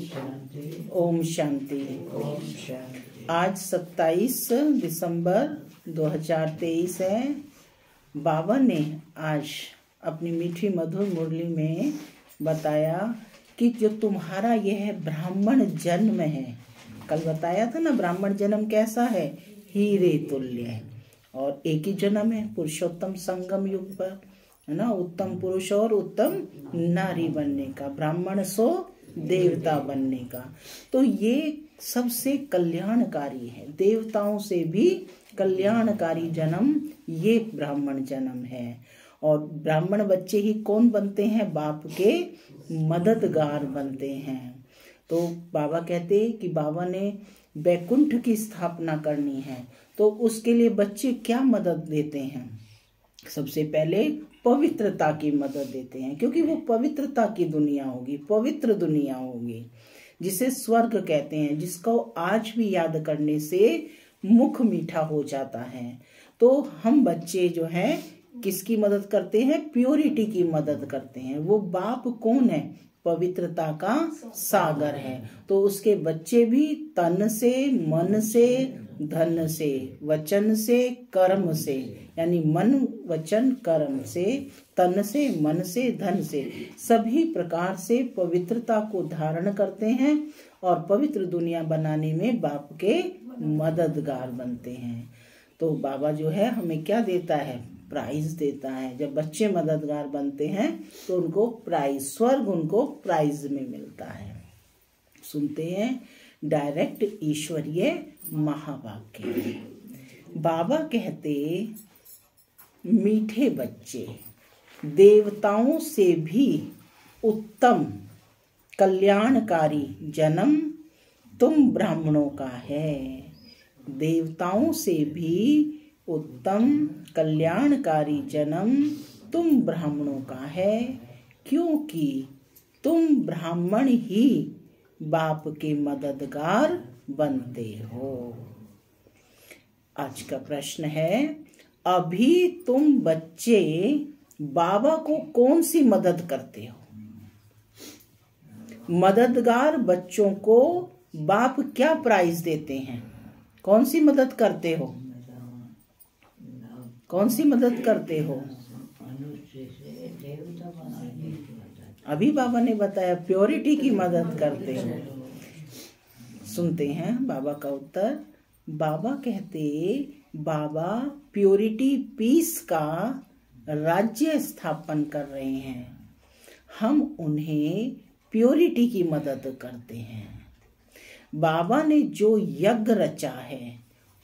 ओम शांति। आज 27 दिसंबर 2023 है। बाबा ने आज अपनी मीठी मधुर मुरली में बताया कि जो तुम्हारा यह ब्राह्मण जन्म है, कल बताया था ना, ब्राह्मण जन्म कैसा है, हीरे तुल्य है। और एक ही जन्म है पुरुषोत्तम संगम युग पर, है ना, उत्तम पुरुष और उत्तम नारी बनने का, ब्राह्मण सो देवता बनने का। तो ये सबसे कल्याणकारी है, देवताओं से भी कल्याणकारी जन्म ये ब्राह्मण जन्म है। और ब्राह्मण बच्चे ही कौन बनते हैं, बाप के मददगार बनते हैं। तो बाबा कहते कि बाबा ने वैकुंठ की स्थापना करनी है, तो उसके लिए बच्चे क्या मदद देते हैं, सबसे पहले पवित्रता की मदद देते हैं, क्योंकि वो पवित्रता की दुनिया होगी, पवित्र दुनिया होगी, जिसे स्वर्ग कहते हैं, जिसको आज भी याद करने से मुख मीठा हो जाता है। तो हम बच्चे जो हैं किसकी मदद करते हैं, प्योरिटी की मदद करते हैं। वो बाप कौन है, पवित्रता का सागर है। तो उसके बच्चे भी तन से, मन से, धन से, वचन से, कर्म से, यानी मन वचन कर्म से, तन से, मन से, धन से, सभी प्रकार से पवित्रता को धारण करते हैं और पवित्र दुनिया बनाने में बाप के मददगार बनते हैं। तो बाबा जो है हमें क्या देता है, प्राइज देता है। जब बच्चे मददगार बनते हैं तो उनको प्राइज, स्वर्ग उनको प्राइज में मिलता है। सुनते हैं डायरेक्ट ईश्वरीय महावाक्य। बाबा कहते, मीठे बच्चे, देवताओं से भी उत्तम कल्याणकारी जन्म तुम ब्राह्मणों का है। देवताओं से भी उत्तम कल्याणकारी जन्म तुम ब्राह्मणों का है, क्योंकि तुम ब्राह्मण ही बाप के मददगार बनते हो। आज का प्रश्न है, अभी तुम बच्चे बाबा को कौन सी मदद करते हो? मददगार बच्चों को बाप क्या प्राइज देते हैं? कौन सी मदद करते हो, कौन सी मदद करते हो? अभी बाबा ने बताया प्योरिटी की मदद करते हो। सुनते हैं बाबा का उत्तर। बाबा कहते, बाबा प्योरिटी पीस का राज्य स्थापन कर रहे हैं, हम उन्हें प्योरिटी की मदद करते हैं। बाबा ने जो यज्ञ रचा है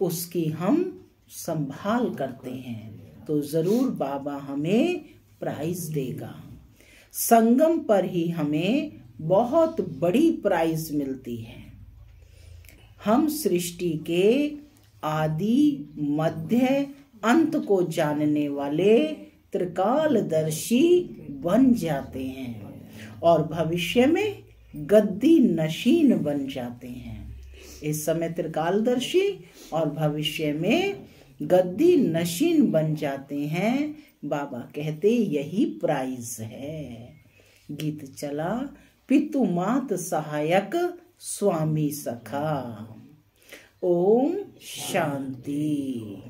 उसकी हम संभाल करते हैं, तो जरूर बाबा हमें प्राइज देगा। संगम पर ही हमें बहुत बड़ी प्राइज मिलती है। हम सृष्टि के आदि मध्य अंत को जानने वाले त्रिकालदर्शी बन जाते हैं और भविष्य में गद्दी नशीन बन जाते हैं। इस समय त्रिकालदर्शी और भविष्य में गद्दी नशीन बन जाते हैं। बाबा कहते यही प्राइज है। गीत चला, पितु मात सहायक स्वामी सखा। ओम शांति।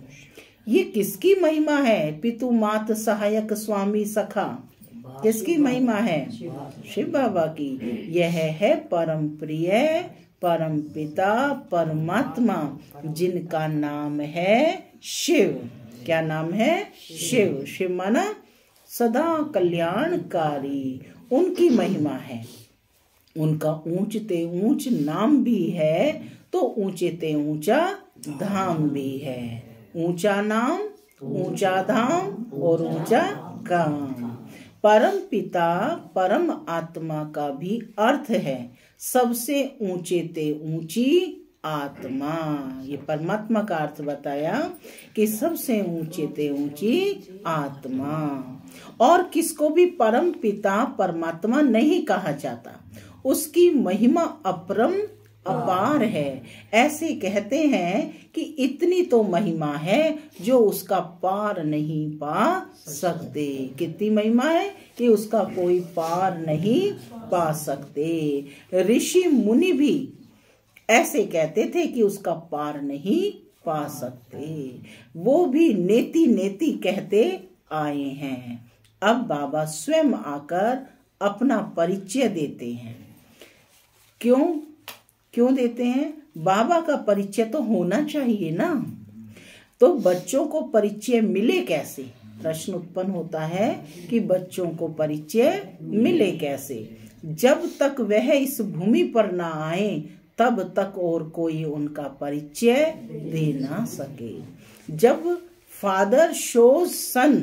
ये किसकी महिमा है, पितु मात सहायक स्वामी सखा? किसकी महिमा है? शिव बाबा की। यह है परम प्रिय परम पिता परमात्मा, जिनका नाम है शिव। क्या नाम है? शिव। शिव माना सदा कल्याणकारी, उनकी महिमा है। उनका ऊंचते ऊंच नाम भी है, तो ऊंचेते ऊंचा धाम भी है। ऊंचा नाम, ऊंचा धाम और ऊंचा काम। परम पिता परम आत्मा का भी अर्थ है सबसे ऊंचे ते ऊंची आत्मा। ये परमात्मा का अर्थ बताया कि सबसे ऊंचे ते ऊंची आत्मा। और किसको भी परम पिता परमात्मा नहीं कहा जाता, उसकी महिमा अपरम अपार है। ऐसे कहते हैं कि इतनी तो महिमा है जो उसका पार नहीं पा सकते। कितनी महिमा है कि उसका कोई पार नहीं पा सकते। ऋषि मुनि भी ऐसे कहते थे कि उसका पार नहीं पा सकते। वो भी नेति नेति कहते आए हैं। अब बाबा स्वयं आकर अपना परिचय देते हैं। क्यों देते हैं? बाबा का परिचय तो होना चाहिए ना। तो बच्चों को परिचय मिले कैसे? प्रश्न उत्पन्न होता है कि बच्चों को परिचय मिले कैसे? जब तक वह इस भूमि पर ना आए तब तक और कोई उनका परिचय दे ना सके। जब फादर शोज सन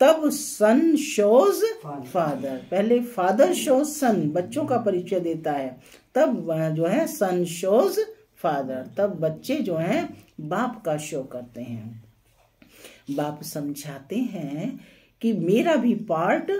तब सन शोज फादर। पहले फादर शोज सन बच्चों का परिचय देता है, तब जो है सन शोज फादर, तब बच्चे जो हैं बाप का शो करते हैं। बाप समझाते हैं कि मेरा भी पार्ट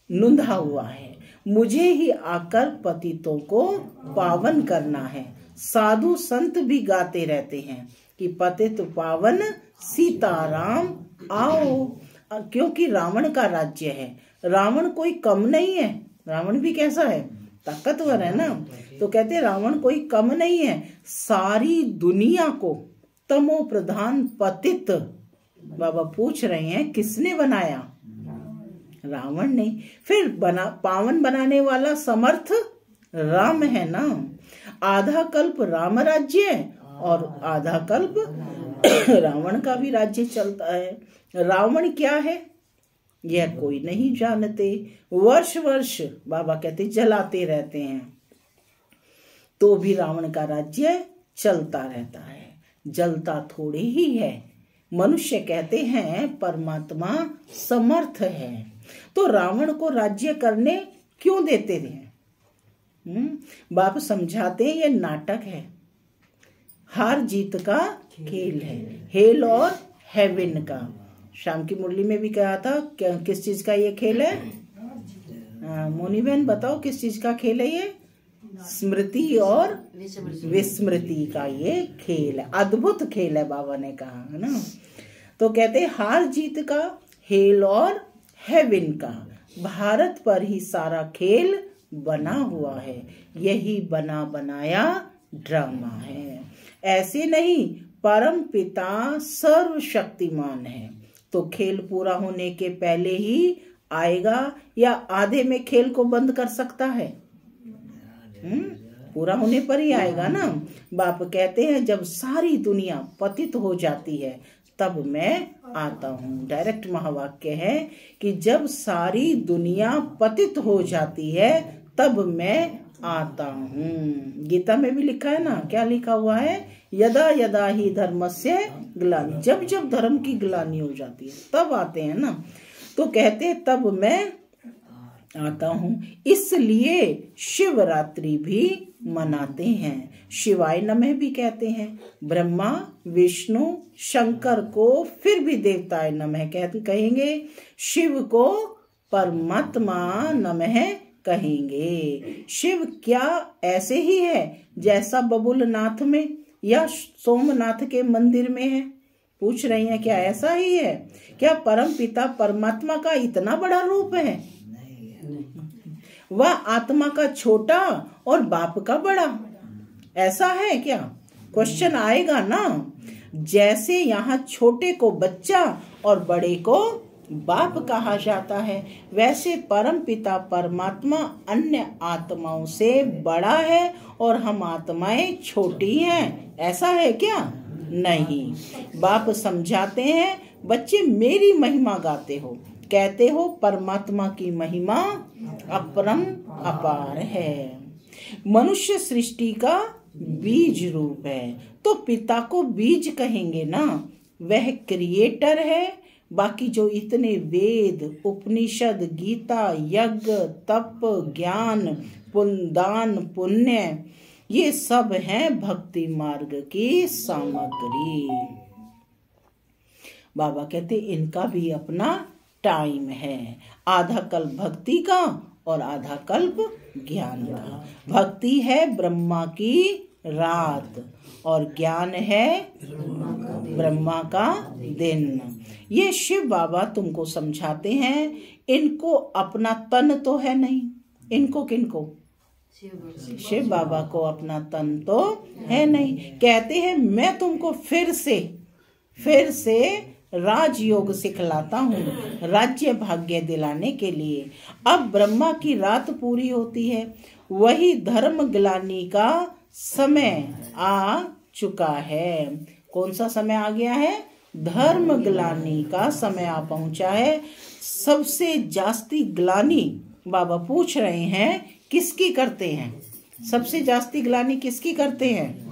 नुंधा हुआ है, मुझे ही आकर पतितों को पावन करना है। साधु संत भी गाते रहते हैं कि पतित पावन सीताराम आओ, क्योंकि रावण का राज्य है। रावण कोई कम नहीं है, रावण भी कैसा है? ताकतवर है ना। तो कहते रावण कोई कम नहीं है। सारी दुनिया को तमो प्रधान पतित, बाबा पूछ रहे हैं किसने बनाया? रावण ने। फिर पावन बनाने वाला समर्थ राम है ना। आधा कल्प राम राज्य और आधा कल्प रावण का भी राज्य चलता है। रावण क्या है यह कोई नहीं जानते। वर्ष वर्ष बाबा कहते जलाते रहते हैं तो भी रावण का राज्य चलता रहता है, जलता थोड़े ही है। मनुष्य कहते हैं परमात्मा समर्थ है, तो रावण को राज्य करने क्यों देते थे? बाप समझाते हैं ये नाटक है, हार जीत का खेल है, हेल और हेवन का। शाम की मुरली में भी कहा था किस चीज का ये खेल है? मोनी बहन बताओ किस चीज का खेल है ये? स्मृति और विस्मृति का ये खेल है। अद्भुत खेल है बाबा ने कहा है ना। तो कहते हार जीत का, हेल और हेवन का। भारत पर ही सारा खेल बना हुआ है, यही बना बनाया ड्रामा है। ऐसे नहीं, परम पिता सर्वशक्तिमान है, तो खेल पूरा होने के पहले ही आएगा या आधे में खेल को बंद कर सकता है? पूरा होने पर ही आएगा ना। बाप कहते हैं जब सारी दुनिया पतित हो जाती है तब मैं आता हूँ। डायरेक्ट महावाक्य है कि जब सारी दुनिया पतित हो जाती है तब मैं आता हूँ। गीता में भी लिखा है ना, क्या लिखा हुआ है? यदा यदा ही धर्मस्य ग्लानि, जब जब धर्म की ग्लानि हो जाती है तब आते हैं ना। तो कहते तब मैं आता हूँ। इसलिए शिवरात्रि भी मनाते हैं, शिवाय नमः भी कहते हैं। ब्रह्मा विष्णु शंकर को फिर भी देवताय नमः कहेंगे, शिव को परमात्मा नमः कहेंगे। शिव क्या ऐसे ही है जैसा बबुलनाथ में या सोमनाथ के मंदिर में है? पूछ रही हैं क्या ऐसा ही है? क्या परम पिता परमात्मा का इतना बड़ा रूप है? वह आत्मा का छोटा और बाप का बड़ा, ऐसा है क्या? क्वेश्चन आएगा ना। जैसे यहाँ छोटे को बच्चा और बड़े को बाप कहा जाता है, वैसे परम पिता परमात्मा अन्य आत्माओं से बड़ा है और हम आत्माएं छोटी हैं, ऐसा है क्या? नहीं। बाप समझाते हैं बच्चे मेरी महिमा गाते हो, कहते हो परमात्मा की महिमा अपरम अपार है। मनुष्य सृष्टि का बीज रूप है, तो पिता को बीज कहेंगे ना, वह क्रिएटर है। बाकी जो इतने वेद उपनिषद गीता यज्ञ तप ज्ञान दान पुण्य ये सब हैं भक्ति मार्ग की सामग्री। बाबा कहते इनका भी अपना टाइम है, आधा कल्प भक्ति का और आधा कल्प ज्ञान का। भक्ति है ब्रह्मा की रात और ज्ञान है ब्रह्मा का दिन। ये शिव बाबा तुमको समझाते हैं। इनको अपना तन तो है नहीं, इनको किनको? शिव बाबा को अपना तन तो है नहीं। कहते हैं मैं तुमको फिर से राजयोग सिखलाता हूँ, राज्य भाग्य दिलाने के लिए। अब ब्रह्मा की रात पूरी होती है, वही धर्म ग्लानि का समय आ चुका है। कौन सा समय आ गया है? धर्म ग्लानि का समय आ पहुंचा है। सबसे जास्ती ग्लानि बाबा पूछ रहे हैं किसकी करते हैं? सबसे जास्ती ग्लानि किसकी करते हैं?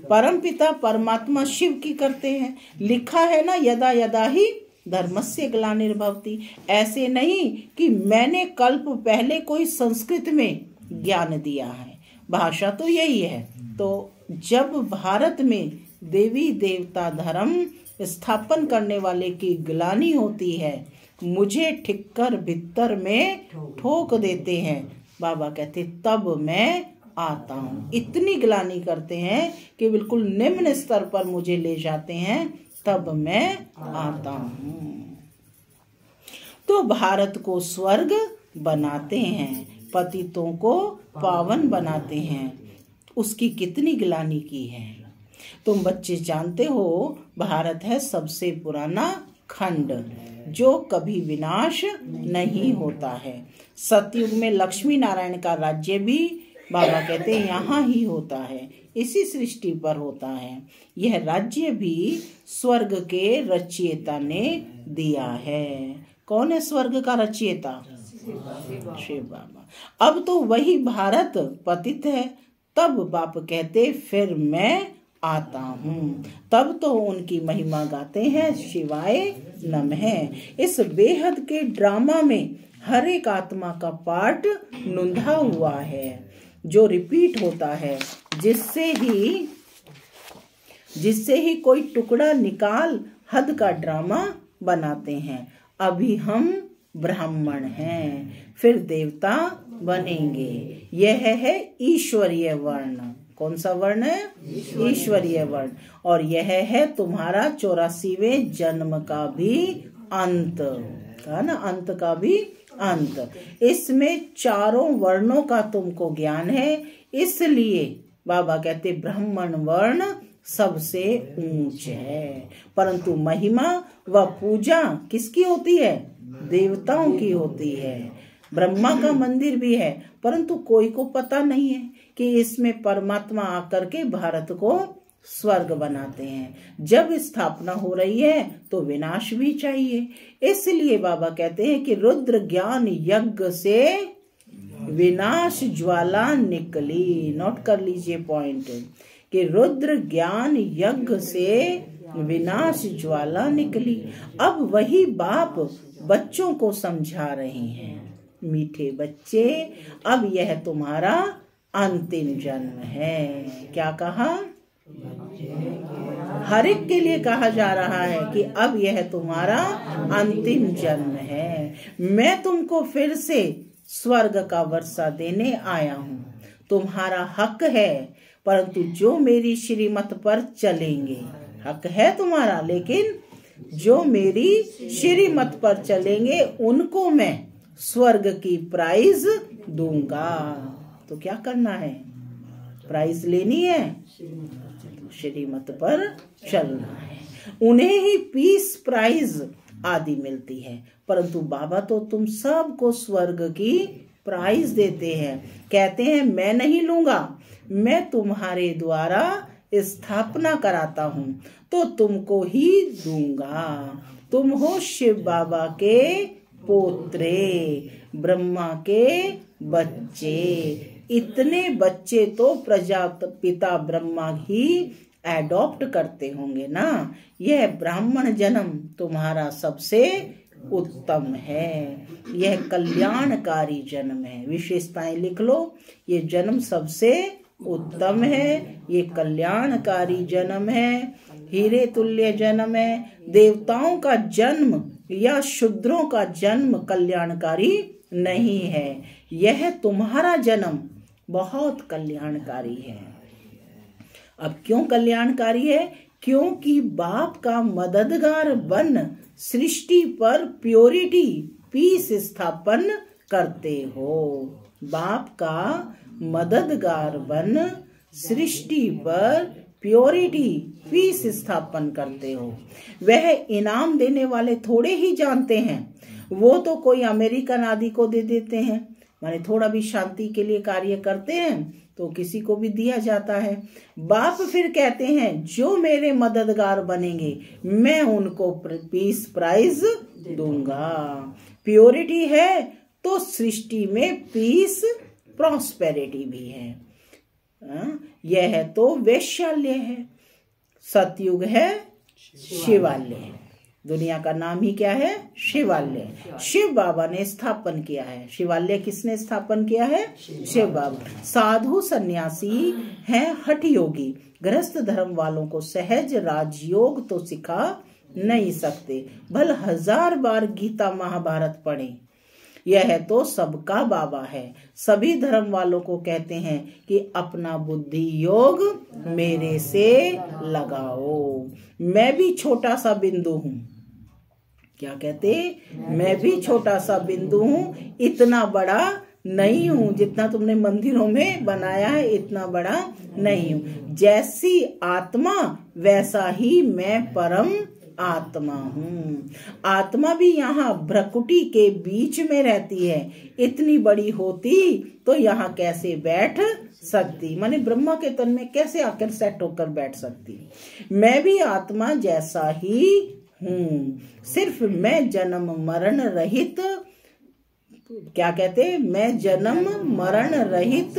परमपिता परमात्मा शिव की करते हैं। लिखा है ना, यदा यदा ही धर्मस्य ग्लानिर्भवति। ऐसे नहीं कि मैंने कल्प पहले कोई संस्कृत में ज्ञान दिया है, भाषा तो यही है। तो जब भारत में देवी देवता धर्म स्थापन करने वाले की ग्लानि होती है, मुझे ठिक्कर भित्तर में ठोक देते हैं, बाबा कहते तब मैं आता हूँ। इतनी ग्लानि करते हैं कि बिल्कुल निम्न स्तर पर मुझे ले जाते हैं, तब मैं आता हूँ। तो भारत को स्वर्ग बनाते हैं, पतितों को पावन बनाते हैं। उसकी कितनी ग्लानि की है। तुम बच्चे जानते हो, भारत है सबसे पुराना खंड जो कभी विनाश नहीं होता है। सतयुग में लक्ष्मी नारायण का राज्य भी बाबा कहते हैं यहाँ ही होता है, इसी सृष्टि पर होता है। यह राज्य भी स्वर्ग के रचयिता ने दिया है। कौन है स्वर्ग का रचयिता? शिव बाबा। अब तो वही भारत पतित है, तब बाप कहते फिर मैं आता हूँ। तब तो उनकी महिमा गाते हैं, शिवाय नमः। इस बेहद के ड्रामा में हर एक आत्मा का पार्ट नुंधा हुआ है, जो रिपीट होता है, जिससे ही कोई टुकड़ा निकाल हद का ड्रामा बनाते हैं। अभी हम ब्राह्मण हैं, फिर देवता बनेंगे। यह है ईश्वरीय वर्ण। कौन सा वर्ण है? ईश्वरीय वर्ण। और यह है तुम्हारा 84वें जन्म का भी अंत, कहा ना, अंत का भी अंत। इसमें चारों वर्णों का तुमको ज्ञान है, इसलिए बाबा कहते ब्राह्मण वर्ण सबसे ऊंच है। परंतु महिमा व पूजा किसकी होती है? देवताओं की होती है। ब्रह्मा का मंदिर भी है, परंतु कोई को पता नहीं है कि इसमें परमात्मा आकर के भारत को स्वर्ग बनाते हैं। जब स्थापना हो रही है तो विनाश भी चाहिए, इसलिए बाबा कहते हैं कि रुद्र ज्ञान यज्ञ से विनाश ज्वाला निकली। नोट कर लीजिए पॉइंट, कि रुद्र ज्ञान यज्ञ से विनाश ज्वाला निकली। अब वही बाप बच्चों को समझा रहे हैं, मीठे बच्चे, अब यह तुम्हारा अंतिम जन्म है। क्या कहा? हर एक के लिए कहा जा रहा है कि अब यह तुम्हारा अंतिम जन्म है। मैं तुमको फिर से स्वर्ग का वर्षा देने आया हूँ। तुम्हारा हक है, परंतु जो मेरी श्रीमत पर चलेंगे, हक है तुम्हारा, लेकिन जो मेरी श्रीमत पर चलेंगे उनको मैं स्वर्ग की प्राइज दूंगा। तो क्या करना है? प्राइज लेनी है, श्रीमत पर चलना है। उन्हें ही पीस प्राइज आदि मिलती है, परंतु बाबा तो तुम सबको स्वर्ग की प्राइज देते हैं। कहते हैं मैं नहीं लूंगा, मैं तुम्हारे द्वारा स्थापना कराता हूँ तो तुमको ही दूंगा। तुम हो शिव बाबा के पोत्रे, ब्रह्मा के बच्चे। इतने बच्चे तो प्रजापिता ब्रह्मा ही एडॉप्ट करते होंगे ना। यह ब्राह्मण जन्म तुम्हारा सबसे उत्तम है, यह कल्याणकारी जन्म है। विशेषताएं लिख लो, ये जन्म सबसे उत्तम है, ये कल्याणकारी जन्म है, हीरे तुल्य जन्म है। देवताओं का जन्म या शूद्रों का जन्म कल्याणकारी नहीं है। यह तुम्हारा जन्म बहुत कल्याणकारी है। अब क्यों कल्याणकारी है? क्योंकि बाप का मददगार बन सृष्टि पर प्योरिटी पीस स्थापन करते हो। बाप का मददगार बन सृष्टि पर प्योरिटी पीस स्थापन करते हो। वह इनाम देने वाले थोड़े ही जानते हैं, वो तो कोई अमेरिकन आदि को दे देते हैं, माने थोड़ा भी शांति के लिए कार्य करते हैं तो किसी को भी दिया जाता है। बाप फिर कहते हैं जो मेरे मददगार बनेंगे मैं उनको पीस प्राइज दूंगा। प्योरिटी है तो सृष्टि में पीस प्रॉस्पेरिटी भी है। यह तो वैशाल्य है, सतयुग है शिवालय। दुनिया का नाम ही क्या है? शिवालय। शिव बाबा ने स्थापन किया है। शिवालय किसने स्थापन किया है? शिव बाबा। साधु सन्यासी हैं हठ योगी, गृहस्थ धर्म वालों को सहज राजयोग तो सिखा नहीं सकते, भल 1000 बार गीता महाभारत पढ़े। यह तो सबका बाबा है। सभी धर्म वालों को कहते हैं कि अपना बुद्धि योग मेरे से लगाओ। मैं भी छोटा सा बिंदु हूँ। क्या कहते? मैं भी छोटा सा बिंदु हूँ, इतना बड़ा नहीं हूँ। जितना तुमने मंदिरों में बनाया है इतना बड़ा नहीं हूँ। जैसी आत्मा वैसा ही मैं परम आत्मा हूँ। आत्मा भी यहाँ भ्रकुटी के बीच में रहती है, इतनी बड़ी होती तो यहाँ कैसे बैठ सकती, माने ब्रह्मा के तन में कैसे आकर सेट होकर बैठ सकती। मैं भी आत्मा जैसा ही हूँ, सिर्फ मैं जन्म मरण रहित, क्या कहते? मैं जन्म मरण रहित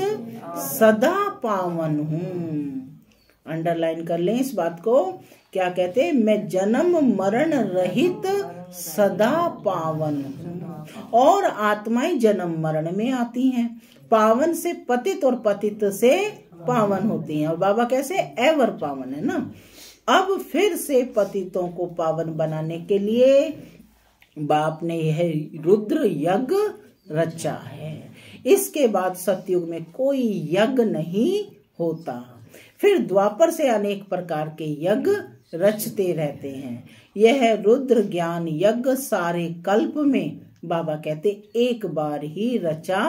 सदा पावन हूँ। अंडरलाइन कर लें इस बात को। क्या कहते? मैं जन्म मरण रहित सदा पावन हूँ। और आत्माएं जन्म मरण में आती हैं, पावन से पतित और पतित से पावन होती हैं। और बाबा कैसे? एवर पावन है ना। अब फिर से पतितों को पावन बनाने के लिए बाप ने यह रुद्र यज्ञ रचा है। इसके बाद सतयुग में कोई यज्ञ नहीं होता। फिर द्वापर से अनेक प्रकार के यज्ञ रचते रहते हैं। यह रुद्र ज्ञान यज्ञ सारे कल्प में बाबा कहते एक बार ही रचा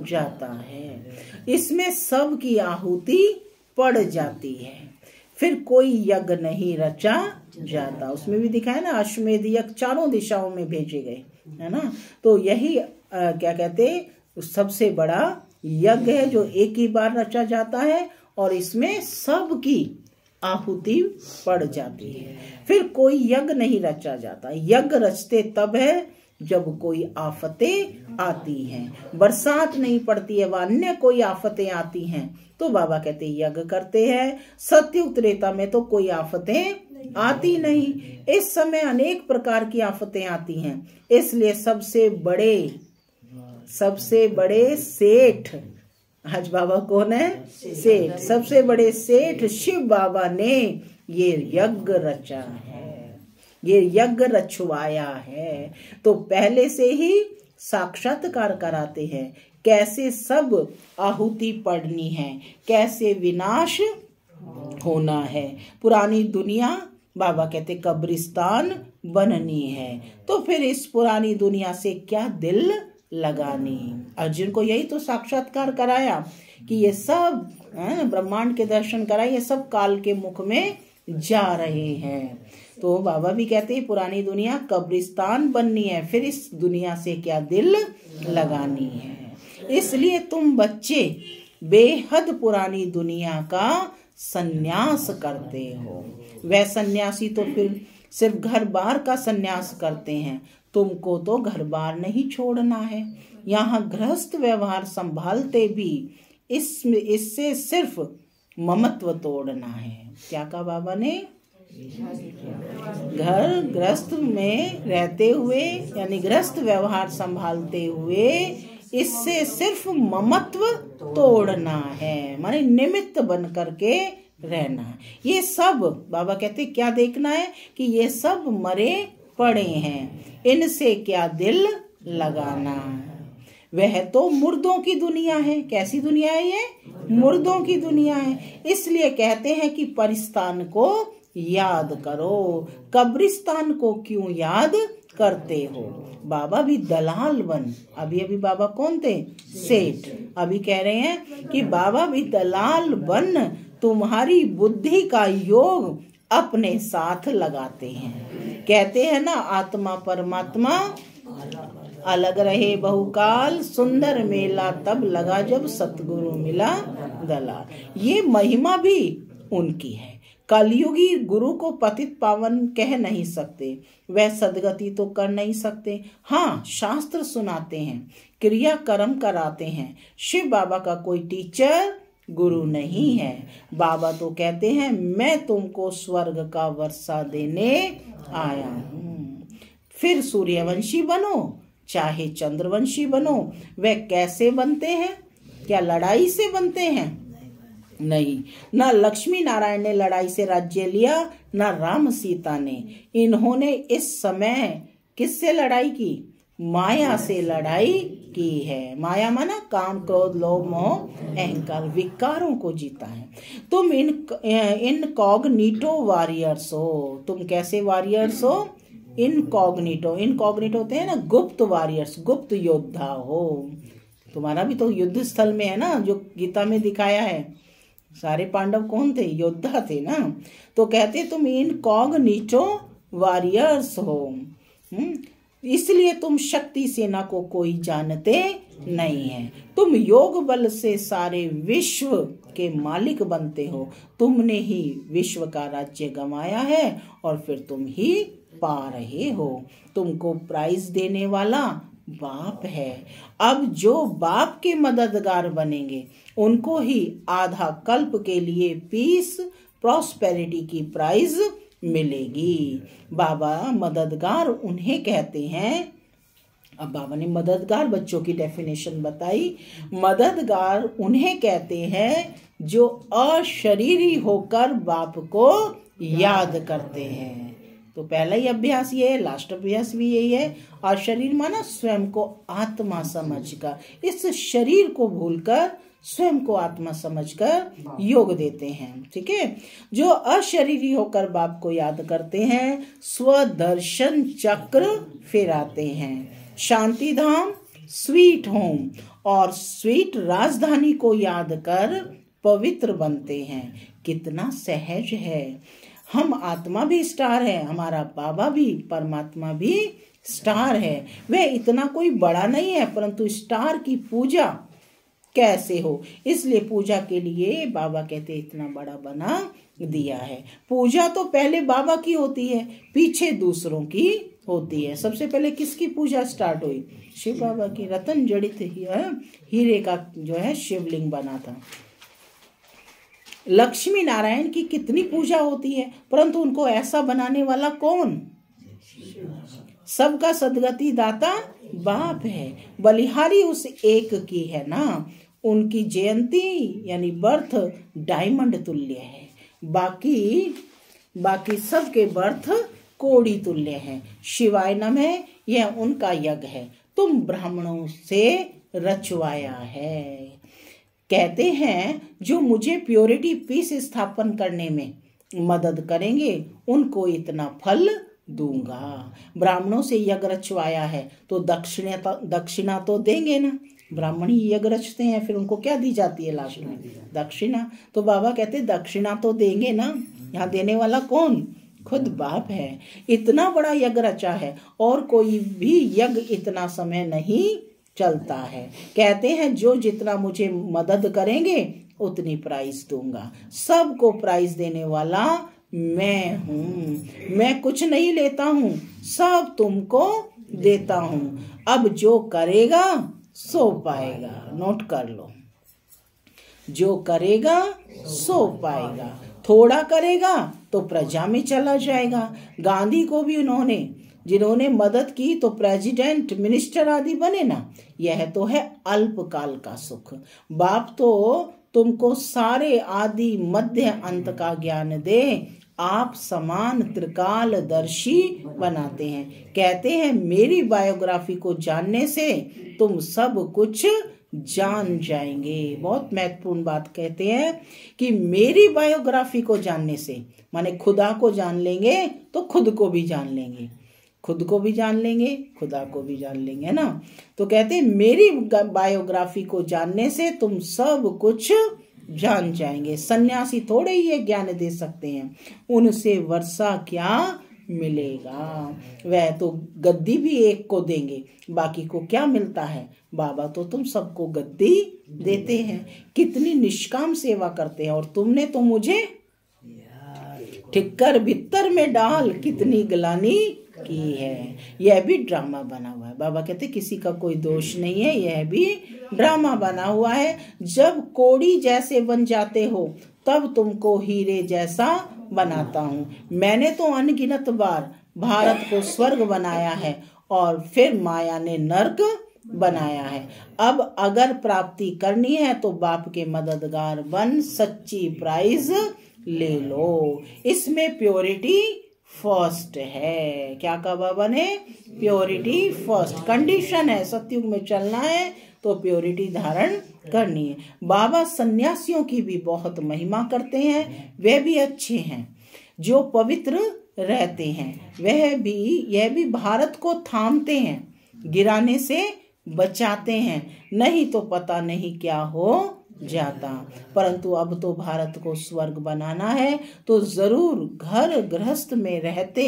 जाता है। इसमें सब की आहुति पड़ जाती है, फिर कोई यज्ञ नहीं रचा जाता। उसमें भी दिखा है ना, अश्वमेध यज्ञ चारों दिशाओं में भेजे गए, है ना। तो यही क्या कहते सबसे बड़ा यज्ञ है जो एक ही बार रचा जाता है और इसमें सबकी आहुति पड़ जाती है। फिर कोई यज्ञ नहीं रचा जाता। यज्ञ रचते तब है जब कोई आफतें आती हैं, बरसात नहीं पड़ती है, व अन्य कोई आफतें आती हैं तो बाबा कहते यज्ञ करते हैं। सतयुग त्रेता में तो कोई आफतें आती नहीं। इस समय अनेक प्रकार की आफतें आती हैं, इसलिए सबसे बड़े सेठ, आज बाबा कौन है? सेठ। सबसे बड़े सेठ शिव बाबा ने ये यज्ञ रचा है, ये यज्ञ रचवाया है। तो पहले से ही साक्षात्कार कराते हैं कैसे सब आहुति पड़नी है, कैसे विनाश होना है। पुरानी दुनिया बाबा कहते कब्रिस्तान बननी है, तो फिर इस पुरानी दुनिया से क्या दिल लगानी। अर्जुन को यही तो साक्षात्कार कराया कि ये सब ब्रह्मांड के दर्शन कराए, ये सब काल के मुख में जा रहे हैं। तो बाबा भी कहते हैं पुरानी दुनिया कब्रिस्तान बननी है, फिर इस दुनिया से क्या दिल लगानी है। इसलिए तुम बच्चे बेहद पुरानी दुनिया का सन्यास करते हो। वह सन्यासी तो फिर सिर्फ घर बार का सन्यास करते हैं, तुमको तो घर बार नहीं छोड़ना है। यहाँ गृहस्थ व्यवहार संभालते भी इससे सिर्फ ममत्व तोड़ना है। क्या कहा बाबा ने? घर गृहस्थ में रहते हुए यानी गृहस्थ व्यवहार संभालते हुए इससे सिर्फ ममत्व तोड़ना है, माने निमित्त बन करके रहना। ये सब बाबा कहते क्या देखना है कि ये सब मरे पड़े हैं, इनसे क्या दिल लगाना। वह तो मुर्दों की दुनिया है। कैसी दुनिया है ये? मुर्दों की दुनिया है। इसलिए कहते हैं कि परिस्तान को याद करो, कब्रिस्तान को क्यों याद करते हो। बाबा भी दलाल बन, अभी बाबा कौन थे? सेठ। अभी कह रहे हैं कि बाबा भी दलाल बन तुम्हारी बुद्धि का योग अपने साथ लगाते हैं। कहते हैं ना, आत्मा परमात्मा अलग रहे बहुकाल, सुंदर मेला तब लगा जब सतगुरु मिला दलाल। ये महिमा भी उनकी है। कलयुगी गुरु को पतित पावन कह नहीं सकते, वह सदगति तो कर नहीं सकते। हाँ, शास्त्र सुनाते हैं, क्रिया कर्म कराते हैं। शिव बाबा का कोई टीचर गुरु नहीं है। बाबा तो कहते हैं मैं तुमको स्वर्ग का वर्षा देने आया हूँ। फिर सूर्यवंशी बनो चाहे चंद्रवंशी बनो। वे कैसे बनते हैं? क्या लड़ाई से बनते हैं? नहीं, न लक्ष्मी नारायण ने लड़ाई से राज्य लिया, न राम सीता ने। इन्होंने इस समय किससे लड़ाई की? माया से लड़ाई की है। माया माना काम, क्रोध, लोभ, मोह, अहंकार, विकारों को जीता है। तुम इनकॉग्निटो वॉरियर्स हो। तुम कैसे वॉरियर्स हो? इनकॉग्निटो। इनकॉग्निटो होते हैं ना गुप्त वॉरियर्स, गुप्त योद्धा हो। तुम्हारा भी तो युद्ध स्थल में है ना, जो गीता में दिखाया है। सारे पांडव कौन थे? योद्धा थे ना। तो कहते तुम इनकॉग्निटो वॉरियर्स हो। इसलिए तुम शक्ति सेना को कोई जानते नहीं है। तुम योग बल से सारे विश्व के मालिक बनते हो। तुमने ही विश्व का राज्य गंवाया है और फिर तुम ही पा रहे हो। तुमको प्राइज देने वाला बाप है। अब जो बाप के मददगार बनेंगे उनको ही आधा कल्प के लिए पीस, प्रॉस्पेरिटी की प्राइज मिलेगी। बाबा मददगार उन्हें कहते हैं। अब बाबा ने मददगार बच्चों की डेफिनेशन बताई। मददगार उन्हें कहते हैं जो अशरीरी होकर बाप को याद करते हैं। तो पहला ही अभ्यास ये है, लास्ट अभ्यास भी यही है। और शरीर माना स्वयं को आत्मा समझकर, इस शरीर को भूलकर स्वयं को आत्मा समझकर योग देते हैं। ठीक है। जो अशरीरी होकर बाप को याद करते हैं, स्वदर्शन चक्र फिराते हैं। शांति धाम, स्वीट होम और स्वीट राजधानी को याद कर पवित्र बनते हैं। कितना सहज है। हम आत्मा भी स्टार है, हमारा बाबा भी, परमात्मा भी स्टार है। वह इतना कोई बड़ा नहीं है, परंतु स्टार की पूजा कैसे हो, इसलिए पूजा के लिए बाबा कहते इतना बड़ा बना दिया है। पूजा तो पहले बाबा की होती है, पीछे दूसरों की होती है। सबसे पहले किसकी पूजा स्टार्ट हुई? शिव बाबा की। रतन जड़ित हीरे का जो है शिवलिंग बना था। लक्ष्मी नारायण की कितनी पूजा होती है, परंतु उनको ऐसा बनाने वाला कौन? सबका सदगति दाता बाप है। बलिहारी उस एक की है ना। उनकी जयंती यानी बर्थ डायमंड तुल्य है। बाकी सबके बर्थ कोड़ी तुल्य है। शिवाय नमः, यह उनका यज्ञ है। तुम ब्राह्मणों से रचवाया है। कहते हैं जो मुझे प्योरिटी पीस स्थापन करने में मदद करेंगे उनको इतना फल दूंगा। ब्राह्मणों से यज्ञ रचवाया है तो दक्षिणा तो देंगे ना। ब्राह्मण ही यज्ञ रचते हैं, फिर उनको क्या दी जाती है लास्ट में? दक्षिणा। तो बाबा कहते दक्षिणा तो देंगे ना। यहाँ देने वाला कौन? खुद बाप है। इतना बड़ा यज्ञ रचा है और कोई भी यज्ञ इतना समय नहीं चलता है। कहते हैं जो जितना मुझे मदद करेंगे उतनी प्राइज दूंगा। सबको प्राइज देने वाला मैं हूँ। मैं कुछ नहीं लेता हूँ, सब तुमको देता हूँ। अब जो करेगा सो पाएगा। नोट कर लो, जो करेगा सो पाएगा। थोड़ा करेगा तो प्रजा में चला जाएगा। गांधी को भी उन्होंने, जिन्होंने मदद की तो प्रेसिडेंट, मिनिस्टर आदि बने ना। यह तो है अल्पकाल का सुख। बाप तो तुमको सारे आदि मध्य अंत का ज्ञान दे आप समान त्रिकालदर्शी बनाते हैं। कहते हैं मेरी बायोग्राफी को जानने से तुम सब कुछ जान जाएंगे। बहुत महत्वपूर्ण बात कहते हैं कि मेरी बायोग्राफी को जानने से, माने खुदा को जान लेंगे तो खुद को भी जान लेंगे, खुद को भी जान लेंगे, खुदा को भी जान लेंगे, है ना। तो कहते हैं मेरी बायोग्राफी को जानने से तुम सब कुछ जान जाएंगे। सन्यासी थोड़े ही ये ज्ञान दे सकते हैं, उनसे वर्षा क्या मिलेगा। वह तो गद्दी भी एक को देंगे, बाकी को क्या मिलता है। बाबा तो तुम सबको गद्दी देते हैं, कितनी निष्काम सेवा करते हैं। और तुमने तो मुझे ठिक्कर बित्तर में डाल कितनी गलानी की है। यह भी ड्रामा बना हुआ है। बाबा कहते किसी का कोई दोष नहीं है, यह भी ड्रामा बना हुआ है। जब कोड़ी जैसे बन जाते हो तब तुमको हीरे जैसा बनाता हूँ। मैंने तो अनगिनत बार भारत को स्वर्ग बनाया है और फिर माया ने नर्क बनाया है। अब अगर प्राप्ति करनी है तो बाप के मददगार बन सच्ची प्राइज ले लो। इसमें प्योरिटी फर्स्ट है। क्या कहा बाबा ने? प्योरिटी फर्स्ट कंडीशन है। सतयुग में चलना है तो प्योरिटी धारण करनी है। बाबा सन्यासियों की भी बहुत महिमा करते हैं, वे भी अच्छे हैं। जो पवित्र रहते हैं यह भी भारत को थामते हैं, गिराने से बचाते हैं, नहीं तो पता नहीं क्या हो जाता। परंतु अब तो भारत को स्वर्ग बनाना है तो जरूर घर गृहस्थ में रहते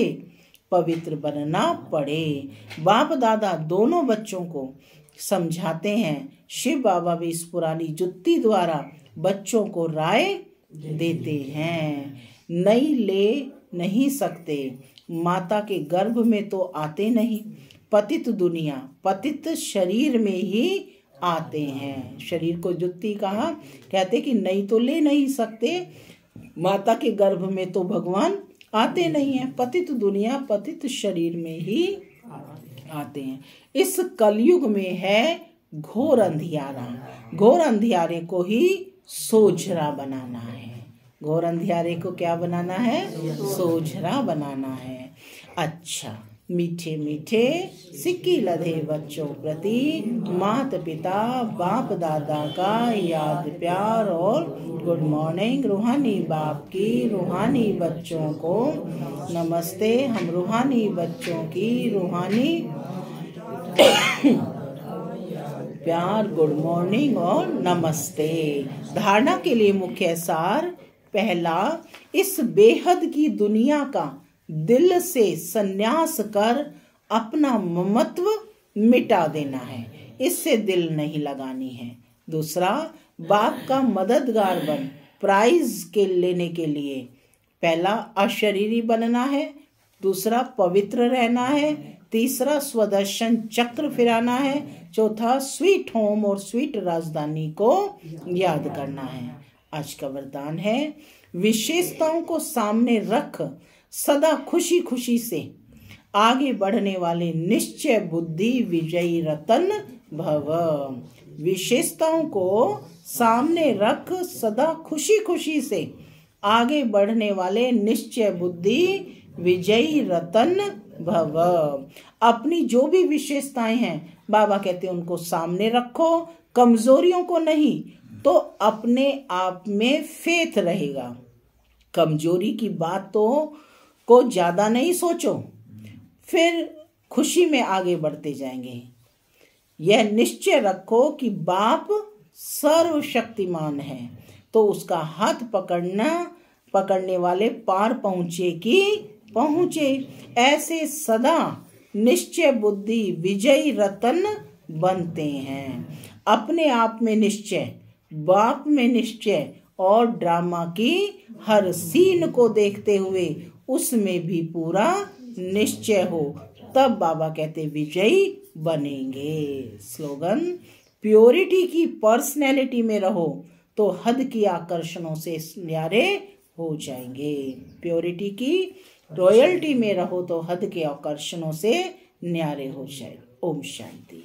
पवित्र बनना पड़े। बाप दादा दोनों बच्चों को समझाते हैं। शिव बाबा भी इस पुरानी जुत्ती द्वारा बच्चों को राय देते हैं। नई ले नहीं सकते, माता के गर्भ में तो आते नहीं। पतित दुनिया पतित शरीर में ही आते हैं। शरीर को जुत्ती कहा, कहते कि नई तो ले नहीं सकते, माता के गर्भ में तो भगवान आते नहीं है। पतित दुनिया पतित शरीर में ही आते हैं। इस कलयुग में है घोर अंधियारा, घोर अंधियारे को ही सोझरा बनाना है। घोर अंधियारे को क्या बनाना है? सोझरा बनाना है। अच्छा, मीठे मीठे सिक्की लधे बच्चों प्रति माता पिता बाप दादा का याद प्यार और गुड मॉर्निंग। रूहानी बाप की रूहानी बच्चों को नमस्ते। हम रूहानी बच्चों की रूहानी प्यार, गुड मॉर्निंग और नमस्ते। धारणा के लिए मुख्य सार। पहला, इस बेहद की दुनिया का दिल से संन्यास कर अपना ममत्व मिटा देना है, इससे दिल नहीं लगानी है। दूसरा, बाप का मददगार बन प्राइज के लेने के लिए पहला अशरीरी बनना है, दूसरा पवित्र रहना है, तीसरा स्वदर्शन चक्र फिराना है, चौथा स्वीट होम और स्वीट राजधानी को याद करना है। आज का वरदान है, विशेषताओं को सामने रख सदा खुशी खुशी से आगे बढ़ने वाले निश्चय बुद्धि विजयी रतन भव। विशेषताओं को सामने रख सदा खुशी खुशी से आगे बढ़ने वाले निश्चय बुद्धि विजयी रतन भव। अपनी जो भी विशेषताएं हैं बाबा कहते हैं उनको सामने रखो, कमजोरियों को नहीं, तो अपने आप में फेथ रहेगा। कमजोरी की बात तो को ज्यादा नहीं सोचो, फिर खुशी में आगे बढ़ते जाएंगे। यह निश्चय रखो कि बाप सर्वशक्तिमान है, तो उसका हाथ पकड़ने वाले पार पहुंचे कि पहुंचे। ऐसे सदा निश्चय बुद्धि विजयी रतन बनते हैं। अपने आप में निश्चय, बाप में निश्चय और ड्रामा की हर सीन को देखते हुए उसमें भी पूरा निश्चय हो, तब बाबा कहते विजयी बनेंगे। स्लोगन, प्योरिटी की पर्सनैलिटी में रहो तो हद की आकर्षणों से न्यारे हो जाएंगे। प्योरिटी की रॉयल्टी में रहो तो हद के आकर्षणों से न्यारे हो जाए। ओम शांति।